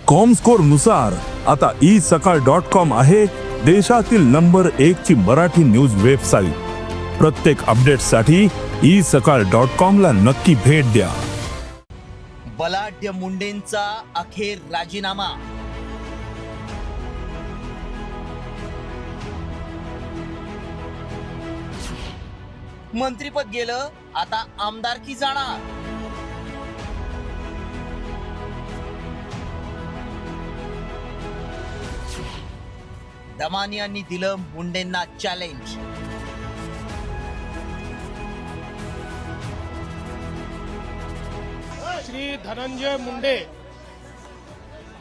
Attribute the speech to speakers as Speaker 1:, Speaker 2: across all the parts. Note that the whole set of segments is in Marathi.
Speaker 1: कॉमस्कोर नुसार आता isakal.com आहे देशातील नंबर 1 ची मराठी न्यूज वेबसाईट। प्रत्येक अपडेटसाठी isakal.com ला नक्की भेट द्या।
Speaker 2: बलाढ्य मुंडेंचा अखेर राजीनामा। मंत्रीपद गेलं, आता आमदारकी जाणार। दमानी यांनी दिलं मुंडेंना चॅलेंज।
Speaker 3: श्री धनंजय मुंडे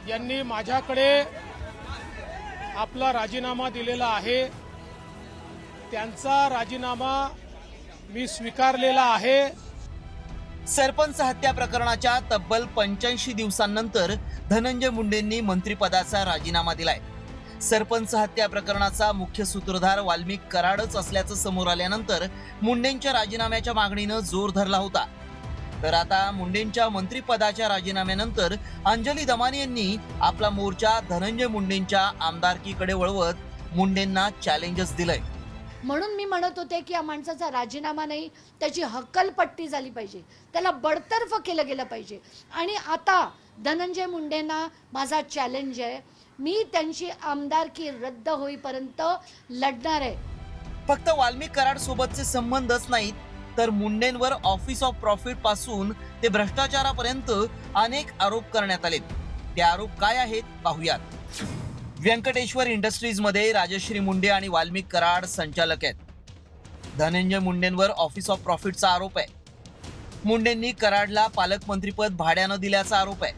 Speaker 3: यांनी माझ्याकडे आपला राजीनामा दिलेला आहे। त्यांचा राजीनामा मी स्वीकारलेला आहे।
Speaker 2: सरपंच हत्या प्रकरणाच्या तब्बल 85 दिवसांनंतर धनंजय मुंडेंनी मंत्रिपदाचा राजीनामा दिलाय। सरपंच हत्या प्रकरणाचा मुख्य सूत्रधार वाल्मिक कराडच असल्याचं समोर आल्यानंतर मुंडेंच्या राजीनाम्याच्या मागणीनं जोर धरला होता। तर आता मुंडेंच्या मंत्रिपदाच्या राजीनाम्यानंतर अंजली दमानी यांनी आपला मोर्चा धनंजय मुंडेंच्या आमदारकीकडे वळवत मुंडेंना चॅलेंजच दिलंय।
Speaker 4: म्हणून मी म्हणत होते की या माणसाचा राजीनामा नाही, त्याची हक्कलपट्टी झाली पाहिजे, त्याला बडतर्फ केलं गेलं पाहिजे। आणि आता धनंजय मुंडेंना माझा चॅलेंज आहे, मी त्यांची आमदारकी रद्द होईपर्यंत लढणार आहे।
Speaker 2: फक्त वाल्मिक कराड सोबतचे संबंधच नाहीत, तर मुंडेंवर ऑफिस ऑफ प्रॉफिट पासून ते भ्रष्टाचारापर्यंत अनेक आरोप करण्यात आले। ते आरोप काय आहेत पाहूयात। व्यंकटेश्वर इंडस्ट्रीज मध्ये राजश्री मुंडे आणि वाल्मिक कराड संचालक आहेत। धनंजय मुंडेंवर ऑफिस ऑफ प्रॉफिटचा आरोप आहे। मुंडेंनी कराडला पालकमंत्रीपद भाड्यानं दिल्याचा आरोप आहे।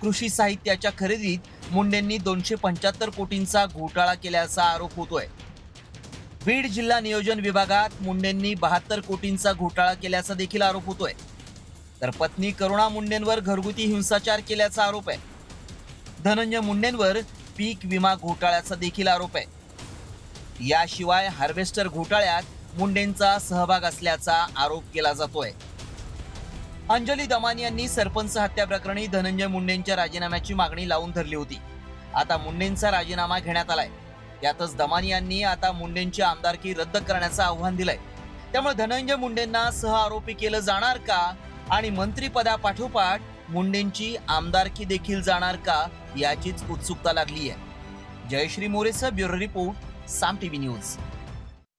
Speaker 2: कृषी साहित्याच्या खरेदीत मुंडेंनी 275 कोटींचा घोटाळा केल्याचा आरोप होतोय। बीड जिल्हा नियोजन विभागात मुंडेंनी 72 कोटींचा घोटाळा केल्याचा देखील आरोप होतोय। तर पत्नी करुणा मुंडेंवर घरगुती हिंसाचार केल्याचा आरोप आहे। धनंजय मुंडेंवर पीक विमा घोटाळ्याचा देखील आरोप आहे। याशिवाय हार्वेस्टर घोटाळ्यात मुंडेंचा सहभाग असल्याचा आरोप केला जातोय। अंजली दमानी यांनी सरपंच हत्या प्रकरणी धनंजय मुंडेंच्या राजीनाम्याची मागणी लावून धरली होती। आता मुंडेंचा राजीनामा घेण्यात आलाय। यातच दमानी यांनी आता मुंडेंची आमदारकी रद्द करण्याचं आव्हान दिलंय। त्यामुळे धनंजय मुंडेंना सहआरोपी केलं जाणार का आणि मंत्रिपदापाठोपाठ मुंडेंची आमदारकी देखील जाणार का याचीच उत्सुकता लागली आहे। जयश्री मोरेसह ब्युरो रिपोर्ट, साम टीव्ही न्यूज।